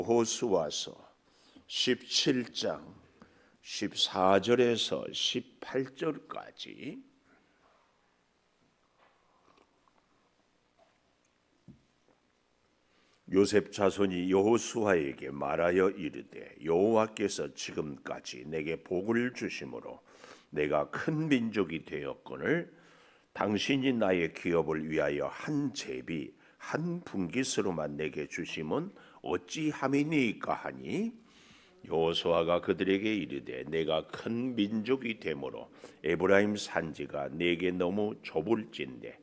여호수아서 17장 14절에서 18절까지 요셉 자손이 여호수아에게 말하여 이르되 여호와께서 지금까지 내게 복을 주심으로 내가 큰 민족이 되었거늘 당신이 나의 기업을 위하여 한 제비 한 분깃으로만 내게 주심은 어찌함이니까 하니 여호수아가 그들에게 이르되 내가 큰 민족이 되므로 에브라임 산지가 내게 너무 좁을진대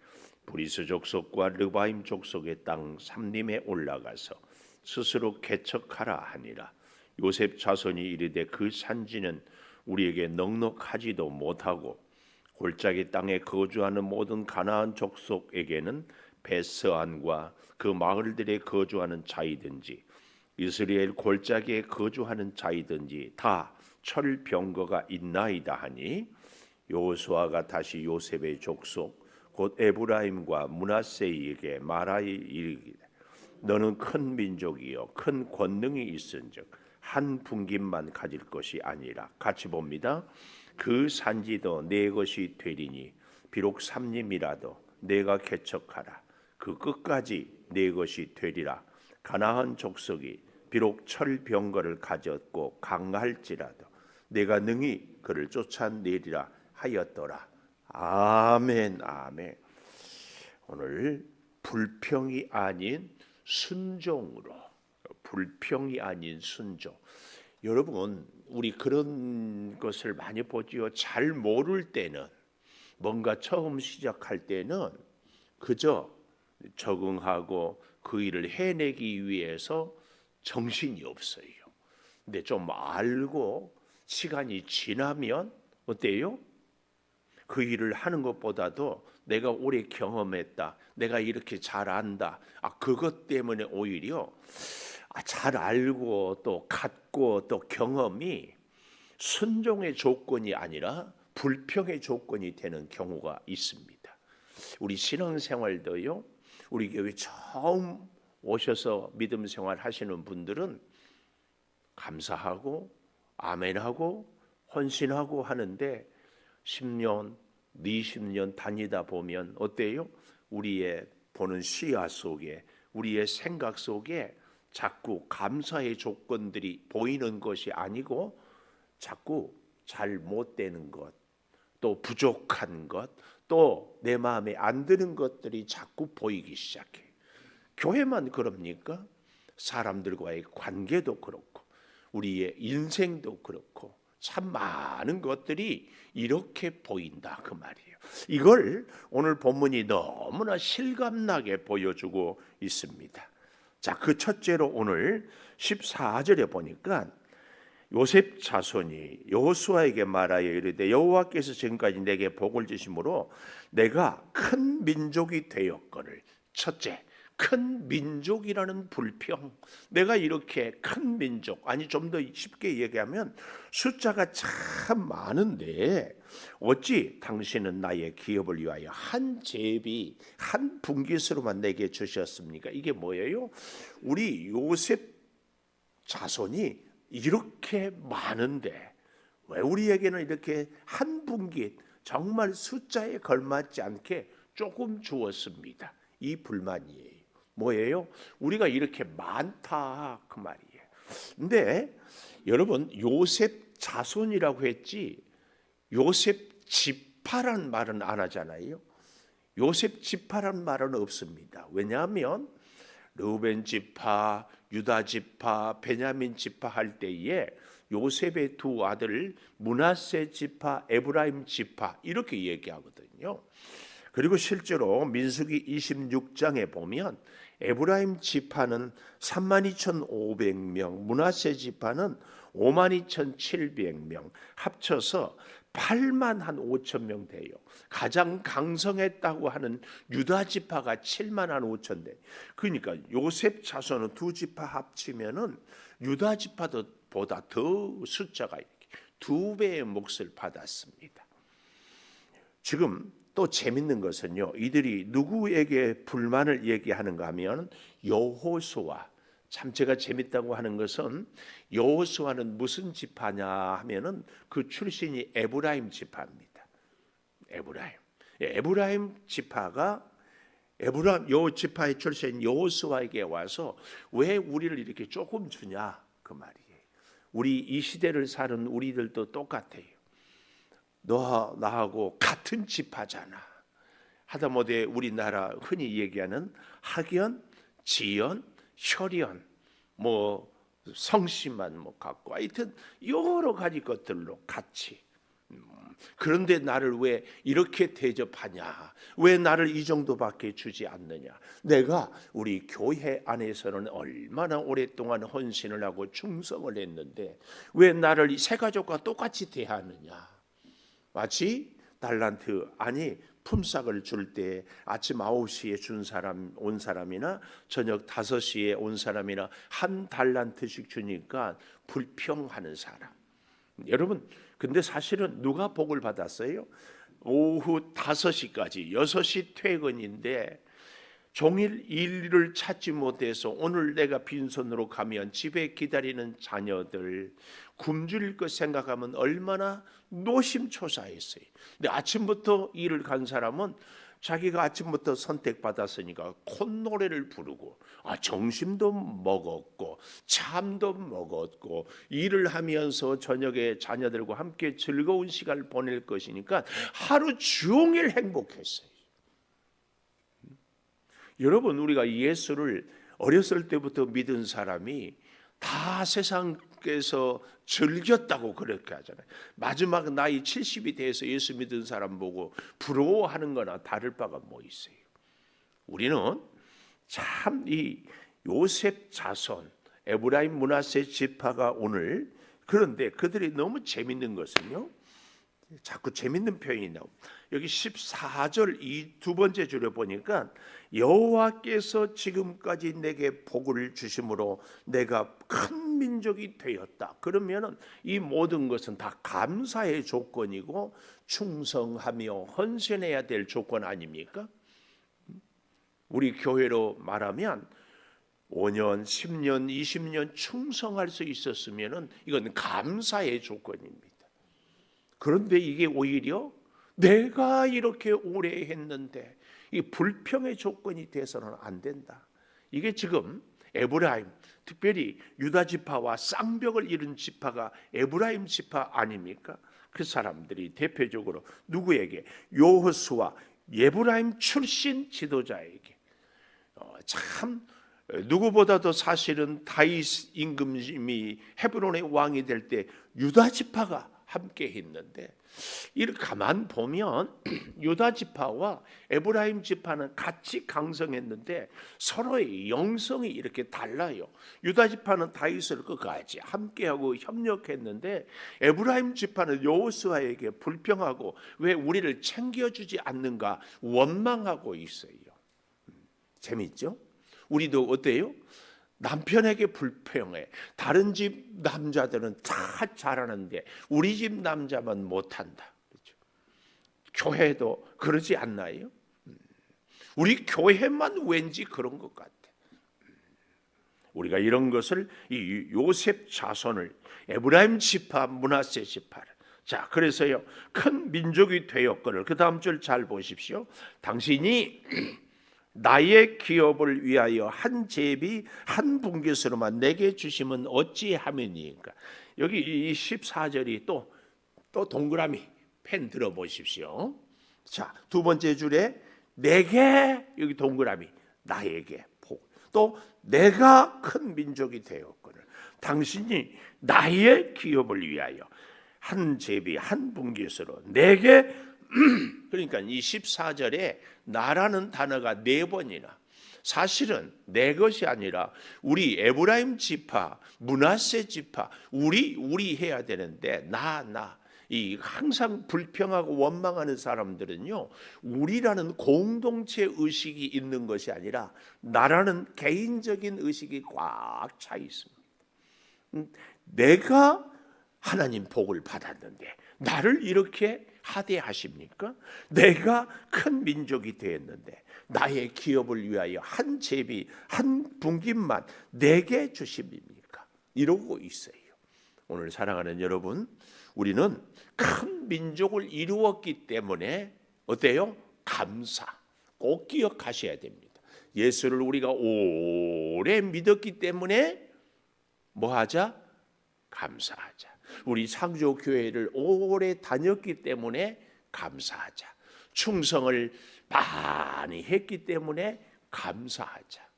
브리스 족속과 르바임 족속의 땅 삼림에 올라가서 스스로 개척하라 하니라. 요셉 자손이 이르되 그 산지는 우리에게 넉넉하지도 못하고 골짜기 땅에 거주하는 모든 가나안 족속에게는 베스안과 그 마을들에 거주하는 자이든지 이스라엘 골짜기에 거주하는 자이든지 다 철병거가 있나이다 하니 여호수아가 다시 요셉의 족속 곧 에브라임과 므낫세에게 말하여 이르기를 너는 큰 민족이요 큰 권능이 있은즉 한 분깃만 가질 것이 아니라 같이 봅니다. 그 산지도 내 것이 되리니 비록 삼림이라도 내가 개척하라. 그 끝까지 내 것이 되리라. 가나안 족속이 비록 철병거를 가졌고 강할지라도 내가 능히 그를 쫓아내리라 하였더라. 아멘, 아멘. 오늘 불평이 아닌 순종으로, 불평이 아닌 순종. 여러분, 우리 그런 것을 많이 보지요. 잘 모를 때는, 뭔가 처음 시작할 때는 그저 적응하고 그 일을 해내기 위해서 정신이 없어요. 근데 좀 알고 시간이 지나면 어때요? 그 일을 하는 것보다도 내가 오래 경험했다. 내가 이렇게 잘 안다. 그것 때문에 오히려 잘 알고 또 갖고 또 경험이 순종의 조건이 아니라 불평의 조건이 되는 경우가 있습니다. 우리 신앙생활도요. 우리 교회 처음 오셔서 믿음 생활 하시는 분들은 감사하고 아멘하고 헌신하고 하는데 10년, 20년 다니다 보면 어때요? 우리의 보는 시야 속에, 우리의 생각 속에 자꾸 감사의 조건들이 보이는 것이 아니고 자꾸 잘 못되는 것, 또 부족한 것, 또 내 마음에 안 드는 것들이 자꾸 보이기 시작해. 교회만 그럽니까? 사람들과의 관계도 그렇고 우리의 인생도 그렇고 참 많은 것들이 이렇게 보인다 그 말이에요. 이걸 오늘 본문이 너무나 실감나게 보여주고 있습니다. 자, 그 첫째로 오늘 14절에 보니까 요셉 자손이 여호수아에게 말하여 이르되 여호와께서 지금까지 내게 복을 주심으로 내가 큰 민족이 되었거늘. 첫째, 큰 민족이라는 불평. 내가 이렇게 큰 민족, 아니 좀 더 쉽게 얘기하면 숫자가 참 많은데 어찌 당신은 나의 기업을 위하여 한 제비 한 분깃으로만 내게 주셨습니까? 이게 뭐예요? 우리 요셉 자손이 이렇게 많은데 왜 우리에게는 이렇게 한 분깃, 정말 숫자에 걸맞지 않게 조금 주었습니다. 이 불만이에요. 뭐예요? 우리가 이렇게 많다 그 말이에요. 근데 여러분 요셉 자손이라고 했지 요셉 지파란 말은 안 하잖아요. 요셉 지파란 말은 없습니다. 왜냐하면 르우벤 지파, 유다 지파, 베냐민 지파 할 때에 요셉의 두 아들 므낫세 지파, 에브라임 지파 이렇게 얘기하거든요. 그리고 실제로 민수기 26장에 보면 에브라임 지파는 32,500명, 므낫세 지파는 52,700명 합쳐서 85,000명 돼요. 가장 강성했다고 하는 유다 지파가 75,000 돼. 그러니까 요셉 자손은 두 지파 합치면은 유다 지파보다 더 숫자가 이렇게 2배의 몫을 받았습니다. 지금 또 재밌는 것은요. 이들이 누구에게 불만을 얘기하는가 하면 여호수아, 참 제가 재밌다고 하는 것은 여호수아는 무슨 지파냐 하면은 그 출신이 에브라임 지파입니다. 에브라임 지파가 요 지파의 출신 여호수아에게 와서 왜 우리를 이렇게 조금 주냐 그 말이에요. 우리 이 시대를 사는 우리들도 똑같아요. 너 나하고 같은 지파잖아. 하다못해 우리나라 흔히 얘기하는 학연, 지연, 혈연, 뭐 성씨만 뭐 갖고 하여튼 여러 가지 것들로 같이. 그런데 나를 왜 이렇게 대접하냐? 왜 나를 이 정도밖에 주지 않느냐? 내가 우리 교회 안에서는 얼마나 오랫동안 헌신을 하고 충성을 했는데 왜 나를 새 가족과 똑같이 대하느냐? 마치 달란트 아니 품삯을 줄 때 아침 9시에 온 사람이나 저녁 5시에 온 사람이나 한 달란트씩 주니까 불평하는 사람. 여러분 근데 사실은 누가 복을 받았어요? 오후 5시까지 6시 퇴근인데 종일 일을 찾지 못해서 오늘 내가 빈손으로 가면 집에 기다리는 자녀들 굶주릴 것 생각하면 얼마나 노심초사했어요. 근데 아침부터 일을 간 사람은 자기가 아침부터 선택받았으니까 콧노래를 부르고 점심도 먹었고 잠도 먹었고 일을 하면서 저녁에 자녀들과 함께 즐거운 시간을 보낼 것이니까 하루 종일 행복했어요. 여러분 우리가 예수를 어렸을 때부터 믿은 사람이 다 세상에서 즐겼다고 그렇게 하잖아요. 마지막 나이 70이 돼서 예수 믿은 사람 보고 부러워하는 거나 다를 바가 뭐 있어요. 우리는 참 이 요셉 자손 에브라임 므낫세 지파가 오늘 그런데 그들이 너무 재밌는 것은요. 자꾸 재밌는 표현이 나옵니다. 여기 14절 이 두 번째 줄에 보니까 여호와께서 지금까지 내게 복을 주심으로 내가 큰 민족이 되었다. 그러면은 이 모든 것은 다 감사의 조건이고 충성하며 헌신해야 될 조건 아닙니까? 우리 교회로 말하면 5년, 10년, 20년 충성할 수 있었으면은 이건 감사의 조건입니다. 그런데 이게 오히려 내가 이렇게 오래 했는데 이 불평의 조건이 돼서는 안 된다. 이게 지금 에브라임, 특별히 유다 지파와 쌍벽을 이룬 지파가 에브라임 지파 아닙니까? 그 사람들이 대표적으로 누구에게? 여호수아 에브라임 출신 지도자에게 참 누구보다도 사실은 다윗 임금이 헤브론의 왕이 될 때 유다 지파가 함께 했는데 이렇게 가만 보면 유다 지파와 에브라임 지파는 같이 강성했는데 서로의 영성이 이렇게 달라요. 유다 지파는 다윗을 끝까지 함께하고 협력했는데 에브라임 지파는 여호수아에게 불평하고 왜 우리를 챙겨주지 않는가 원망하고 있어요. 재밌죠? 우리도 어때요? 남편에게 불평해. 다른 집 남자들은 다 잘하는데 우리 집 남자만 못한다. 그렇죠? 교회도 그러지 않나요? 우리 교회만 왠지 그런 것 같아. 우리가 이런 것을 이 요셉 자손을 에브라임 지파, 므낫세 지파를 자 그래서요 큰 민족이 되었거늘 그 다음 줄 잘 보십시오. 당신이 나의 기업을 위하여 한 제비 한 분깃으로만 내게 주시면 어찌하면이니까. 여기 이 14절이 또 동그라미 펜 들어보십시오. 자, 두 번째 줄에 내게 여기 동그라미 나에게 복. 또 내가 큰 민족이 되었거늘 당신이 나의 기업을 위하여 한 제비 한 분깃으로 내게 그러니까 이 14절에 나라는 단어가 4번이나 사실은 내 것이 아니라 우리 에브라임 지파, 므낫세 지파 우리 해야 되는데 이 항상 불평하고 원망하는 사람들은요 우리라는 공동체 의식이 있는 것이 아니라 나라는 개인적인 의식이 꽉 차 있습니다. 내가 하나님 복을 받았는데 나를 이렇게 하대하십니까? 내가 큰 민족이 되었는데 나의 기업을 위하여 한 제비 한 분깃만 내게 주십니까? 이러고 있어요. 오늘 사랑하는 여러분, 우리는 큰 민족을 이루었기 때문에 어때요? 감사 꼭 기억하셔야 됩니다. 예수를 우리가 오래 믿었기 때문에 뭐 하자? 감사하자. 우리 창조교회를 오래 다녔기 때문에 감사하자. 충성을 많이 했기 때문에 감사하자.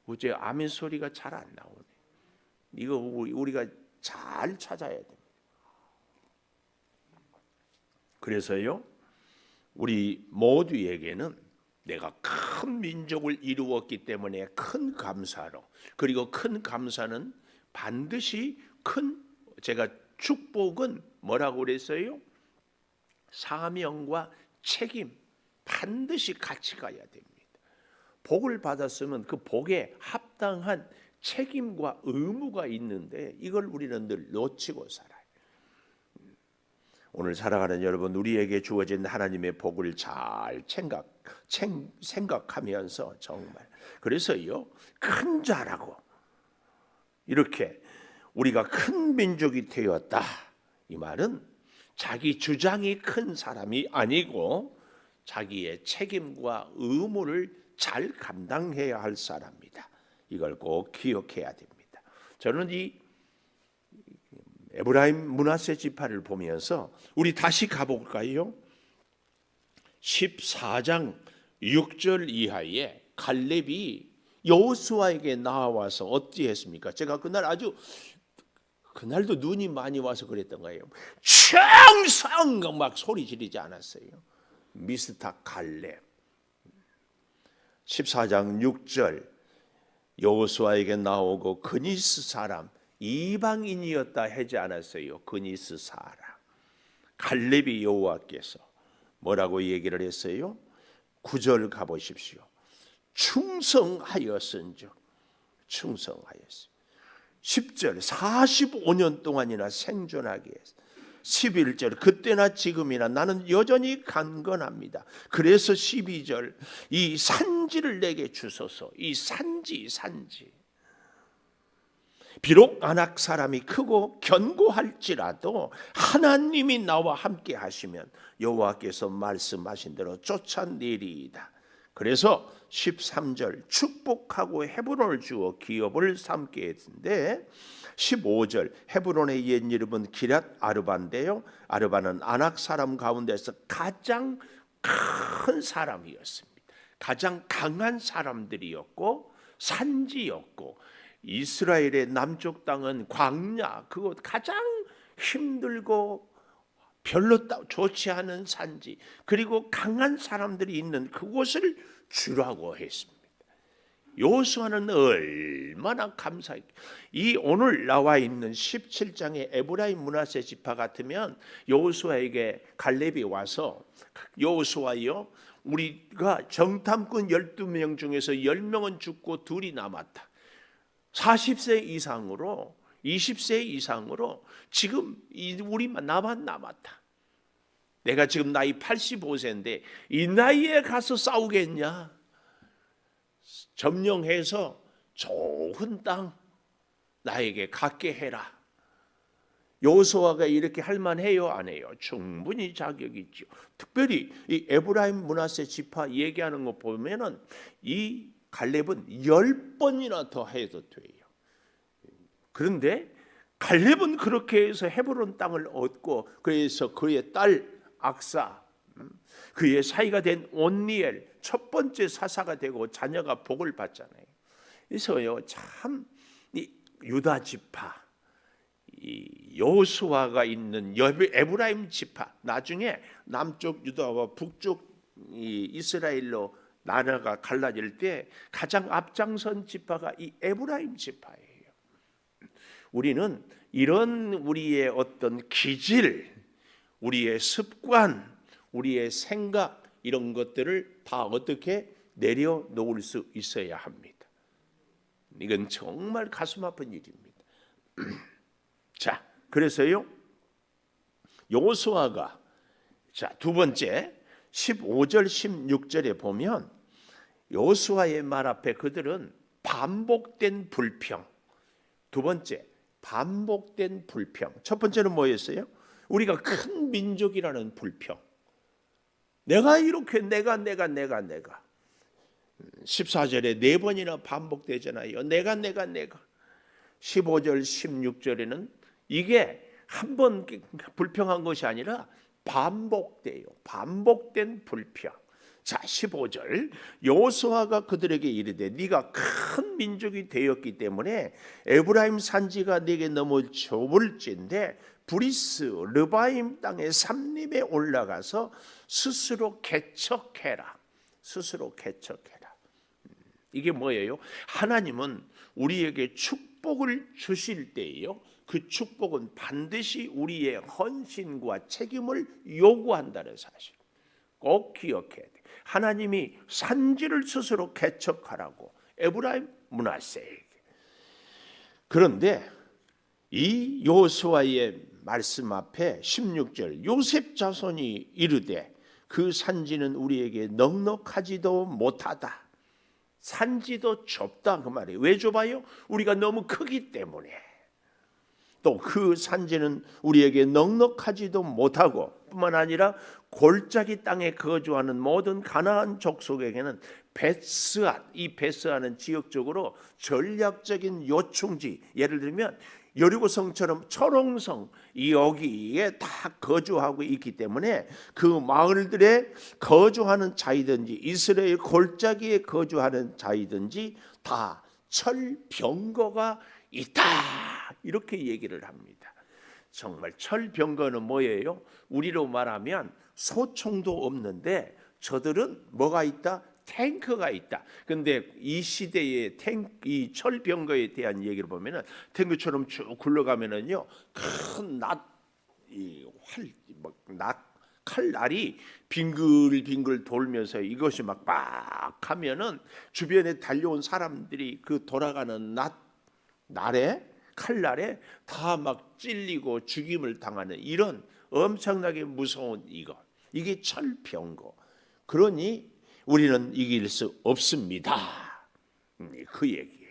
어제 아멘 소리가 잘 안 나오네. 이거 우리가 잘 찾아야 됩니다. 그래서요, 우리 모두에게는 내가 큰 민족을 이루었기 때문에 큰 감사로, 그리고 큰 감사는 반드시 제가 축복은 뭐라고 그랬어요? 사명과 책임 반드시 같이 가야 됩니다. 복을 받았으면 그 복에 합당한 책임과 의무가 있는데 이걸 우리는 늘 놓치고 살아요. 오늘 살아가는 여러분, 우리에게 주어진 하나님의 복을 잘 생각하면서 정말 그래서요, 큰 자라고 이렇게 우리가 큰 민족이 되었다, 이 말은 자기 주장이 큰 사람이 아니고 자기의 책임과 의무를 잘 감당해야 할 사람이다. 이걸 꼭 기억해야 됩니다. 저는 이 에브라임 므낫세 지파를 보면서 우리 다시 가볼까요? 14장 6절 이하에 갈렙이 여호수아에게 나와서 어찌했습니까? 제가 그날도 눈이 많이 와서 그랬던 거예요. 충성 막 소리 지르지 않았어요. 미스터 갈렙. 14장 6절 여호수아에게 나오고 그니스 사람 이방인이었다 하지 않았어요. 그니스 사람. 갈렙이 여호와께서 뭐라고 얘기를 했어요? 9절 가보십시오. 충성하였은즉. 10절 45년 동안이나 생존하게 했어. 11절 그때나 지금이나 나는 여전히 강건합니다. 그래서 12절 이 산지를 내게 주소서. 이 산지 비록 아낙 사람이 크고 견고할지라도 하나님이 나와 함께 하시면 여호와께서 말씀하신 대로 쫓아내리이다. 그래서 13절 축복하고 헤브론을 주어 기업을 삼게 했는데 15절 헤브론의 옛 이름은 기럇 아르바인데요. 아르바는 아낙 사람 가운데서 가장 큰 사람이었습니다. 가장 강한 사람들이었고 산지였고 이스라엘의 남쪽 땅은 광야, 그곳 가장 힘들고 별로 좋지 않은 산지, 그리고 강한 사람들이 있는 그곳을 주라고 했습니다. 여호수아는 얼마나 감사했게, 이 오늘 나와 있는 17장의 에브라임 므낫세 지파 같으면 여호수아에게 갈렙이 와서 여호수아여, 우리가 정탐꾼 12명 중에서 10명은 죽고 2이 남았다. 40세 이상으로 20세 이상으로 지금 나만 남았다. 내가 지금 나이 85세인데 이 나이에 가서 싸우겠냐? 점령해서 좋은 땅 나에게 갖게 해라. 여호수아가 이렇게 할 만해요, 안 해요? 충분히 자격이 있죠. 특별히 이 에브라임 므낫세 지파 얘기하는 거 보면은 이 갈렙은 10번이나 더 해도 돼요. 그런데 갈렙은 그렇게 해서 헤브론 땅을 얻고, 그래서 그의 딸 악사, 그의 사이가 된 온니엘 첫 번째 사사가 되고 자녀가 복을 받잖아요. 그래서요, 참 이 유다 지파, 이 여호수아가 있는 에브라임 지파, 나중에 남쪽 유다와 북쪽 이스라엘로 나라가 갈라질 때 가장 앞장선 지파가 이 에브라임 지파예요. 우리는 이런 우리의 어떤 기질, 우리의 습관, 우리의 생각, 이런 것들을 다 어떻게 내려놓을 수 있어야 합니다. 이건 정말 가슴 아픈 일입니다. 자, 그래서요 여호수아가 두 번째 15절 16절에 보면 여호수아의 말 앞에 그들은 반복된 불평, 두 번째 반복된 불평, 첫 번째는 뭐였어요? 우리가 큰 민족이라는 불평. 내가 이렇게 내가 14절에 4번이나 반복되잖아요. 내가 15절 16절에는 이게 한 번 불평한 것이 아니라 반복돼요. 반복된 불평. 자, 15절 여호수아가 그들에게 이르되 네가 큰 민족이 되었기 때문에 에브라임 산지가 네게 너무 좁을진데 브리스 르바임 땅의 삼림에 올라가서 스스로 개척해라. 스스로 개척해라. 이게 뭐예요? 하나님은 우리에게 축복을 주실 때예요. 그 축복은 반드시 우리의 헌신과 책임을 요구한다는 사실 꼭 기억해야 돼. 하나님이 산지를 스스로 개척하라고 에브라임 므낫세에게. 그런데 이 여호수아의 말씀 앞에 16절 요셉 자손이 이르되 그 산지는 우리에게 넉넉하지도 못하다. 산지도 좁다 그 말이에요. 왜 좁아요? 우리가 너무 크기 때문에. 또 그 산지는 우리에게 넉넉하지도 못하고 뿐만 아니라 골짜기 땅에 거주하는 모든 가나안 족속에게는 베스안, 이 베스안은 지역적으로 전략적인 요충지, 예를 들면 여리고성처럼 초롱성 여기에 다 거주하고 있기 때문에 그 마을들에 거주하는 자이든지 이스라엘 골짜기에 거주하는 자이든지 다 철병거가 있다. 이렇게 얘기를 합니다. 정말 철병거는 뭐예요? 우리로 말하면 소총도 없는데 저들은 뭐가 있다? 탱크가 있다. 근데 이 시대의 이 철병거에 대한 얘기를 보면은 탱크처럼 쭉 굴러가면은요 큰 칼날이 빙글빙글 돌면서 이것이 막 하면은 주변에 달려온 사람들이 그 돌아가는 칼날에 다 막 찔리고 죽임을 당하는 이런 엄청나게 무서운 이게 철병거. 그러니 우리는 이길 수 없습니다. 그 얘기예요.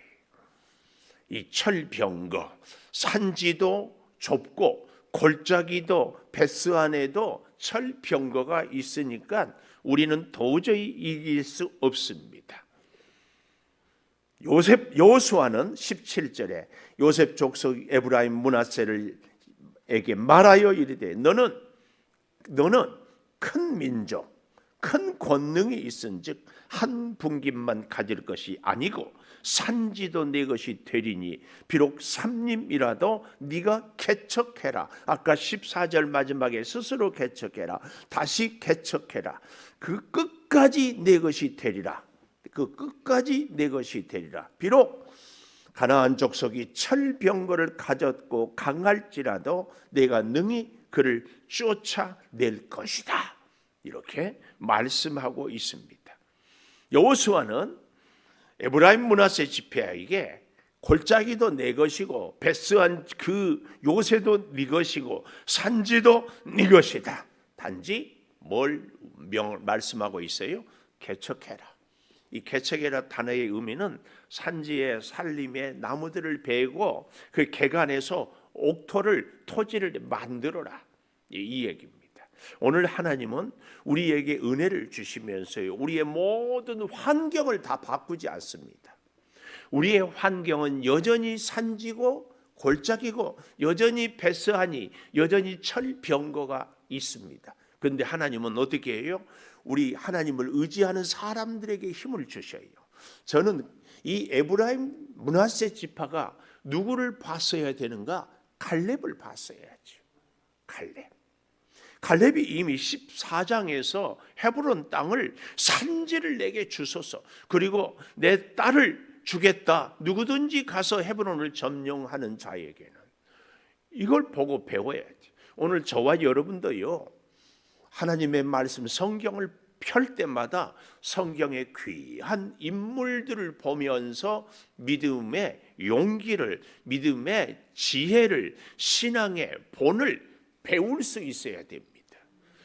이 철병거, 산지도 좁고 골짜기도 베스안에도 철병거가 있으니까 우리는 도저히 이길 수 없습니다. 여호수아는 17절에 요셉 족속 에브라임 므낫세에게 말하여 이르되 너는 큰 민족 큰 권능이 있은즉 한 분깃만 가질 것이 아니고 산지도 내 것이 되리니 비록 삼림이라도 네가 개척해라. 아까 14절 마지막에 스스로 개척해라. 다시 개척해라. 그 끝까지 내 것이 되리라. 그 끝까지 내 것이 되리라. 비록 가나안 족속이 철병거를 가졌고 강할지라도 내가 능히 그를 쫓아낼 것이다. 이렇게 말씀하고 있습니다. 여호수아는 에브라임 므낫세 지파에게 골짜기도 내 것이고 베스안 그 요새도 네 것이고 산지도 네 것이다. 단지 뭘 말씀하고 있어요? 개척해라. 이 개척해라 단어의 의미는 산지의 산림에 나무들을 베고 그 개간에서 토지를 만들어라. 이 얘기입니다. 오늘 하나님은 우리에게 은혜를 주시면서요 우리의 모든 환경을 다 바꾸지 않습니다. 우리의 환경은 여전히 산지고 골짜기고 여전히 베스하니 여전히 철병거가 있습니다. 그런데 하나님은 어떻게 해요? 우리 하나님을 의지하는 사람들에게 힘을 주셔요. 저는 이 에브라임 므낫세 지파가 누구를 봤어야 되는가? 갈렙을 봤어야죠. 갈렙이 이미 14장에서 헤브론 땅을 산지를 내게 주소서. 그리고 내 딸을 주겠다. 누구든지 가서 헤브론을 점령하는 자에게는. 이걸 보고 배워야지. 오늘 저와 여러분도요. 하나님의 말씀 성경을 펼 때마다 성경의 귀한 인물들을 보면서 믿음의 용기를, 믿음의 지혜를, 신앙의 본을 배울 수 있어야 됩니다.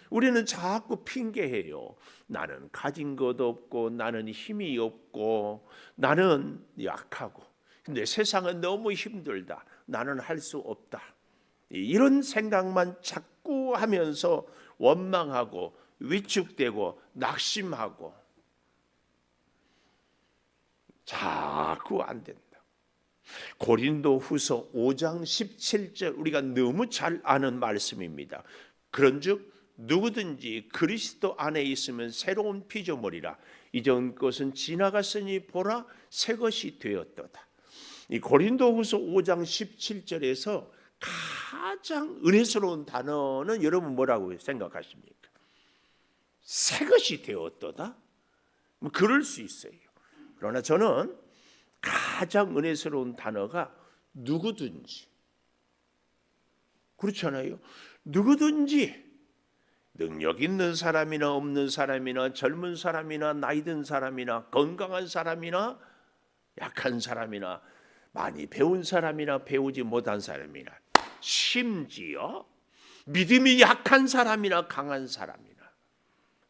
우리는 자꾸 핑계해요. 나는 가진 것 없고, 나는 힘이 없고, 나는 약하고, 근데 세상은 너무 힘들다, 나는 할 수 없다, 이런 생각만 자꾸 하면서 원망하고 위축되고 낙심하고 자꾸 안 된다. 고린도후서 5장 17절 우리가 너무 잘 아는 말씀입니다. 그런즉 누구든지 그리스도 안에 있으면 새로운 피조물이라, 이전 것은 지나갔으니 보라 새 것이 되었도다. 이 고린도후서 5장 17절에서 가장 은혜스러운 단어는 여러분 뭐라고 생각하십니까? 새 것이 되었도다? 그럴 수 있어요. 그러나 저는 가장 은혜스러운 단어가 누구든지, 그렇잖아요. 누구든지, 능력 있는 사람이나 없는 사람이나 젊은 사람이나 나이 든 사람이나 건강한 사람이나 약한 사람이나 많이 배운 사람이나 배우지 못한 사람이나 심지어 믿음이 약한 사람이나 강한 사람이나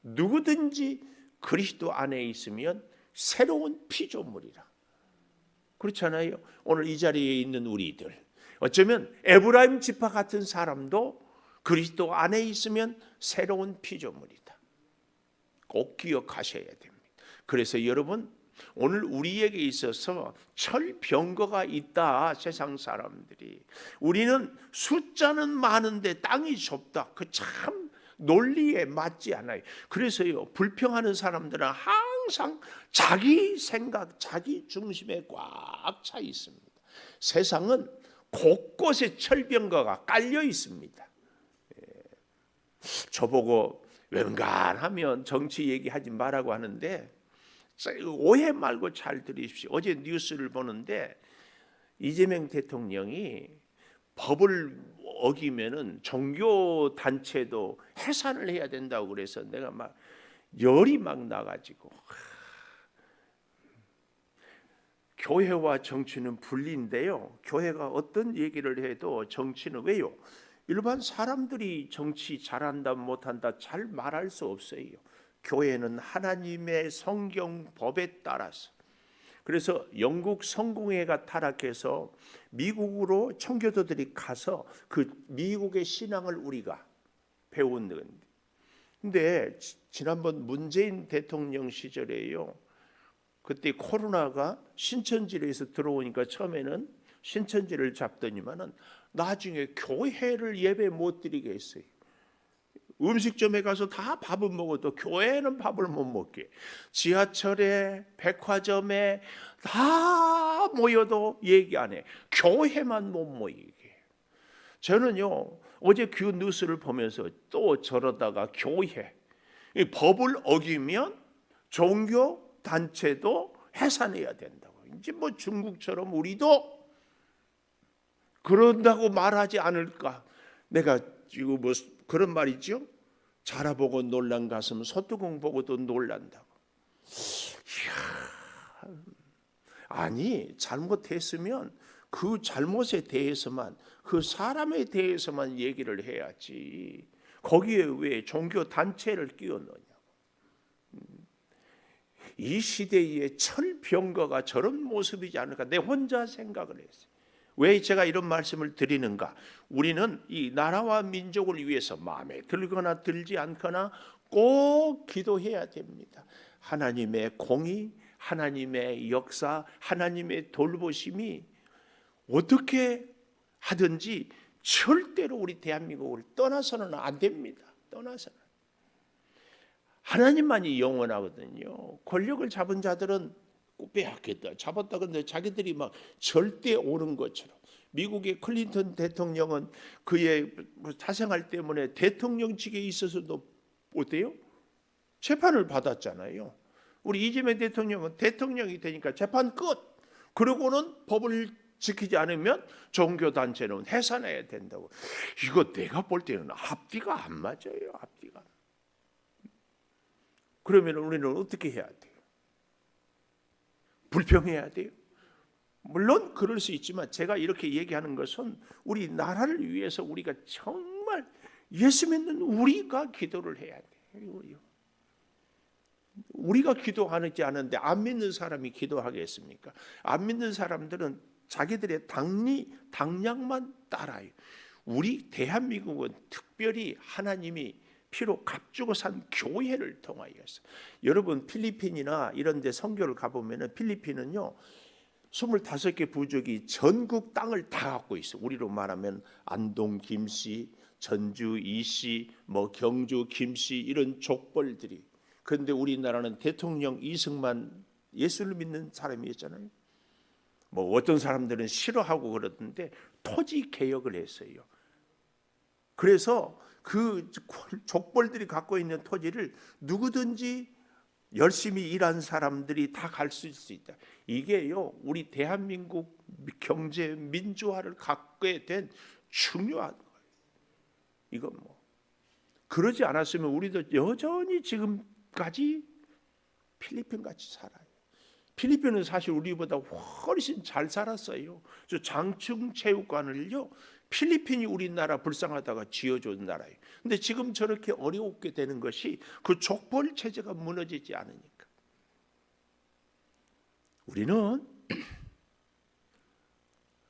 누구든지 그리스도 안에 있으면 새로운 피조물이라. 그렇잖아요. 오늘 이 자리에 있는 우리들, 어쩌면 에브라임 지파 같은 사람도 그리스도 안에 있으면 새로운 피조물이다. 꼭 기억하셔야 됩니다. 그래서 여러분, 오늘 우리에게 있어서 철병거가 있다. 세상 사람들이, 우리는 숫자는 많은데 땅이 좁다. 그 참 논리에 맞지 않아요. 그래서요, 불평하는 사람들은 항상 자기 생각, 자기 중심에 꽉 차 있습니다. 세상은 곳곳에 철병거가 깔려 있습니다. 저보고 웬간하면 정치 얘기하지 말라고 하는데 오해 말고 잘 들으십시오. 어제 뉴스를 보는데 이재명 대통령이 법을 어기면은 종교 단체도 해산을 해야 된다고 그래서 내가 막 열이 막 나가지고, 교회와 정치는 분리인데요. 교회가 어떤 얘기를 해도 정치는 왜요? 일반 사람들이 정치 잘한다 못한다 잘 말할 수 없어요. 교회는 하나님의 성경 법에 따라서. 그래서 영국 성공회가 타락해서 미국으로 청교도들이 가서 그 미국의 신앙을 우리가 배우는. 근데 지난번 문재인 대통령 시절에요, 그때 코로나가 신천지에서 들어오니까 처음에는 신천지를 잡더니만은 나중에 교회를 예배 못 드리게 했어요. 음식점에 가서 다 밥은 먹어도 교회는 밥을 못 먹게, 지하철에 백화점에 다 모여도 얘기 안 해. 교회만 못 모이게. 저는요, 어제 그 뉴스를 보면서 또 저러다가 교회, 이 법을 어기면 종교 단체도 해산해야 된다고. 이제 뭐 중국처럼 우리도 그런다고 말하지 않을까. 내가 지금 뭐 그런 말 있죠. 자라보고 놀란 가슴 소뚜껑 보고도 놀란다고. 이야, 아니 잘못했으면 그 잘못에 대해서만, 그 사람에 대해서만 얘기를 해야지 거기에 왜 종교 단체를 끼워 넣냐고. 이 시대의 철병거가 저런 모습이지 않을까. 내 혼자 생각을 했어요. 왜 제가 이런 말씀을 드리는가? 우리는 이 나라와 민족을 위해서 마음에 들거나 들지 않거나 꼭 기도해야 됩니다. 하나님의 공의, 하나님의 역사, 하나님의 돌보심이 어떻게 하든지 절대로 우리 대한민국을 떠나서는 안 됩니다. 떠나서는. 하나님만이 영원하거든요. 권력을 잡은 자들은 빼앗겠다, 잡았다, 근데 자기들이 막 절대 옳은 것처럼. 미국의 클린턴 대통령은 그의 사생활 때문에 대통령직에 있어서도 어때요? 재판을 받았잖아요. 우리 이재명 대통령은 대통령이 되니까 재판 끝. 그러고는 법을 지키지 않으면 종교단체는 해산해야 된다고. 이거 내가 볼 때는 앞뒤가 안 맞아요. 앞뒤가. 그러면 우리는 어떻게 해야 돼요? 불평해야 돼요? 물론 그럴 수 있지만 제가 이렇게 얘기하는 것은 우리 나라를 위해서 우리가 정말 예수 믿는 우리가 기도를 해야 돼요. 우리가 기도하지 않은데 안 믿는 사람이 기도하겠습니까? 안 믿는 사람들은 자기들의 당량만 따라요. 우리 대한민국은 특별히 하나님이 피로 값주고 산 교회를 통하여서, 여러분 필리핀이나 이런 데 선교를 가보면 필리핀은요 25개 부족이 전국 땅을 다 갖고 있어. 우리로 말하면 안동 김씨, 전주 이씨, 뭐 경주 김씨 이런 족벌들이. 그런데 우리나라는 대통령 이승만 예수를 믿는 사람이었잖아요. 뭐 어떤 사람들은 싫어하고 그러던데 토지 개혁을 했어요. 그래서 그 족벌들이 갖고 있는 토지를 누구든지 열심히 일한 사람들이 다 갈 수 있다. 이게요 우리 대한민국 경제 민주화를 갖게 된 중요한 거예요. 이건 뭐 그러지 않았으면 우리도 여전히 지금까지 필리핀 같이 살아요. 필리핀은 사실 우리보다 훨씬 잘 살았어요. 저 장충체육관을요 필리핀이 우리나라 불쌍하다가 지어준 나라예요. 근데 지금 저렇게 어렵게 되는 것이 그 족벌 체제가 무너지지 않으니까. 우리는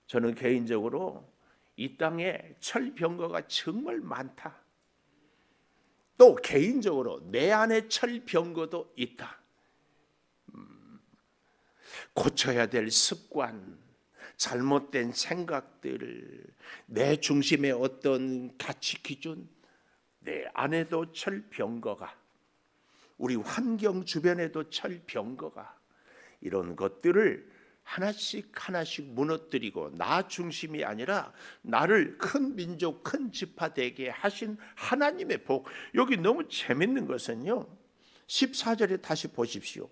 저는 개인적으로 이 땅에 철병거가 정말 많다. 또 개인적으로 내 안에 철병거도 있다. 고쳐야 될 습관, 잘못된 생각들, 내 중심의 어떤 가치 기준, 내 안에도 철병거가, 우리 환경 주변에도 철병거가, 이런 것들을 하나씩 하나씩 무너뜨리고 나 중심이 아니라 나를 큰 민족, 큰 지파 되게 하신 하나님의 복. 여기 너무 재밌는 것은요 14절에 다시 보십시오.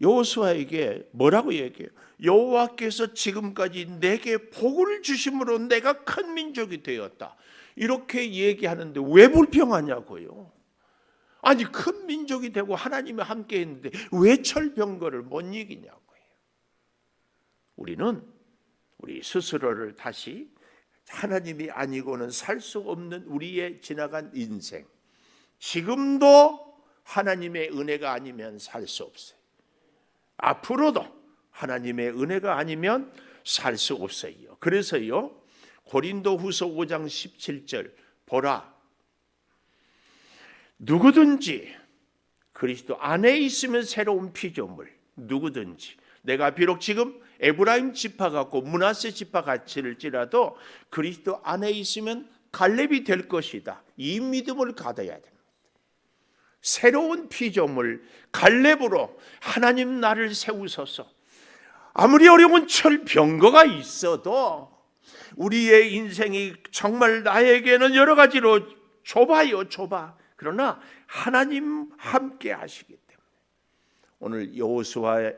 여호수아에게 뭐라고 얘기해요? 여호와께서 지금까지 내게 복을 주심으로 내가 큰 민족이 되었다. 이렇게 얘기하는데 왜 불평하냐고요. 아니 큰 민족이 되고 하나님이 함께 했는데 왜 철병거를 못 이기냐고요. 우리는 우리 스스로를 다시 하나님이 아니고는 살 수 없는 우리의 지나간 인생, 지금도 하나님의 은혜가 아니면 살 수 없어요. 앞으로도 하나님의 은혜가 아니면 살 수 없어요. 그래서요 고린도후서 5장 17절 보라, 누구든지 그리스도 안에 있으면 새로운 피조물. 누구든지, 내가 비록 지금 에브라임 지파 같고 므낫세 지파 같을지라도 그리스도 안에 있으면 갈렙이 될 것이다. 이 믿음을 가져야 됩니다. 새로운 피조물 갈렙으로 하나님 나를 세우소서. 아무리 어려운 철병거가 있어도 우리의 인생이 정말 나에게는 여러 가지로 좁아요. 좁아. 그러나 하나님 함께 하시기 때문에 오늘 여호수아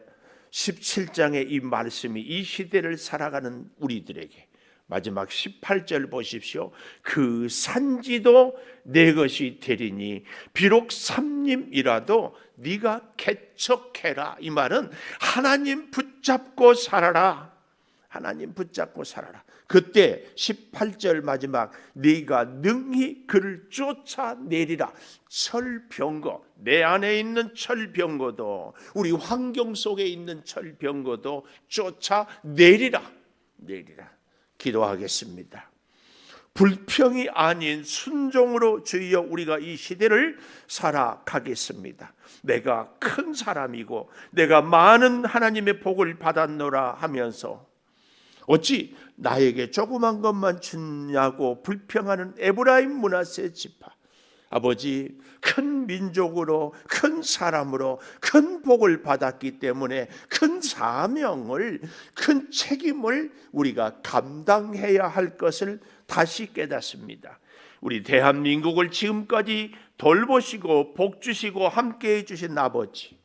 17장의 이 말씀이 이 시대를 살아가는 우리들에게, 마지막 18절 보십시오. 그 산지도 내 것이 되리니 비록 삼림이라도 네가 개척해라. 이 말은 하나님 붙잡고 살아라. 하나님 붙잡고 살아라. 그때 18절 마지막, 네가 능히 그를 쫓아내리라. 철병거, 내 안에 있는 철병거도, 우리 환경 속에 있는 철병거도 쫓아내리라. 내리라. 기도하겠습니다. 불평이 아닌 순종으로 주여 우리가 이 시대를 살아가겠습니다. 내가 큰 사람이고 내가 많은 하나님의 복을 받았노라 하면서 어찌 나에게 조그만 것만 주냐고 불평하는 에브라임 므낫세 지파, 아버지 큰 민족으로 큰 사람으로 큰 복을 받았기 때문에 큰 사명을, 큰 책임을 우리가 감당해야 할 것을 다시 깨닫습니다. 우리 대한민국을 지금까지 돌보시고 복 주시고 함께해 주신 아버지,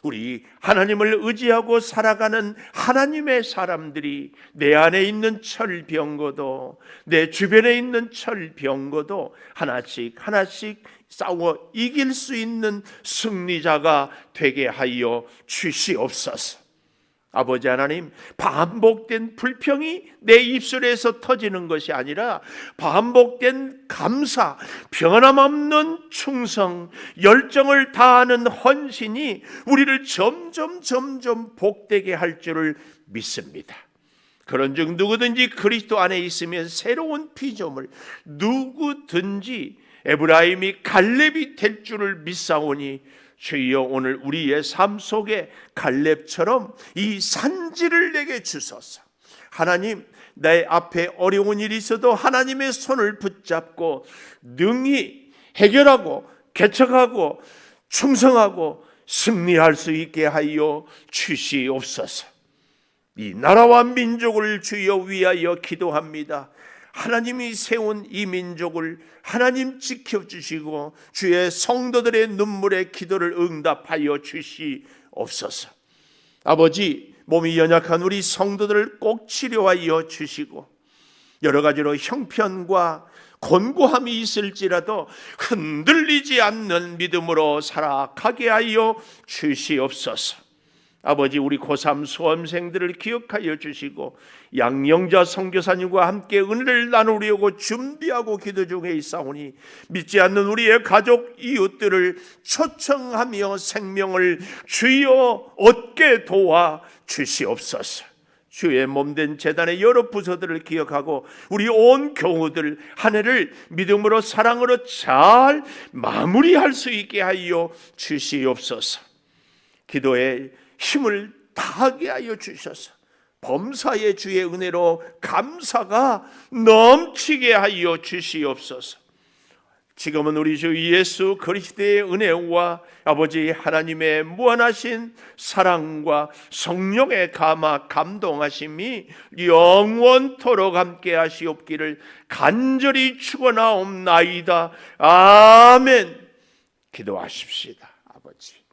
우리 하나님을 의지하고 살아가는 하나님의 사람들이 내 안에 있는 철병거도 내 주변에 있는 철병거도 하나씩 하나씩 싸워 이길 수 있는 승리자가 되게 하여 주시옵소서. 아버지 하나님, 반복된 불평이 내 입술에서 터지는 것이 아니라 반복된 감사, 변함없는 충성, 열정을 다하는 헌신이 우리를 점점 복되게 할 줄을 믿습니다. 그런즉 누구든지 그리스도 안에 있으면 새로운 피조물, 누구든지 에브라임이 갈렙이 될 줄을 믿사오니 주여 오늘 우리의 삶 속에 갈렙처럼 이 산지를 내게 주소서. 하나님, 내 앞에 어려운 일이 있어도 하나님의 손을 붙잡고 능히 해결하고 개척하고 충성하고 승리할 수 있게 하여 주시옵소서. 이 나라와 민족을 주여 위하여 기도합니다. 하나님이 세운 이 민족을 하나님 지켜주시고 주의 성도들의 눈물의 기도를 응답하여 주시옵소서. 아버지, 몸이 연약한 우리 성도들을 꼭 치료하여 주시고 여러 가지로 형편과 곤고함이 있을지라도 흔들리지 않는 믿음으로 살아가게 하여 주시옵소서. 아버지, 우리 고3 수험생들을 기억하여 주시고 양영자 선교사님과 함께 은혜를 나누려고 준비하고 기도 중에 있사오니 믿지 않는 우리의 가족 이웃들을 초청하며 생명을 주여 얻게 도와 주시옵소서. 주의 몸된 제단의 여러 부서들을 기억하고 우리 온 교우들 한 해를 믿음으로 사랑으로 잘 마무리할 수 있게 하여 주시옵소서. 기도에 힘을 다하게 하여 주셔서 범사의 주의 은혜로 감사가 넘치게 하여 주시옵소서. 지금은 우리 주 예수 그리스도의 은혜와 아버지 하나님의 무한하신 사랑과 성령의 감화 감동하심이 영원토록 함께 하시옵기를 간절히 축원하옵나이다. 아멘. 기도하십시다. 아버지.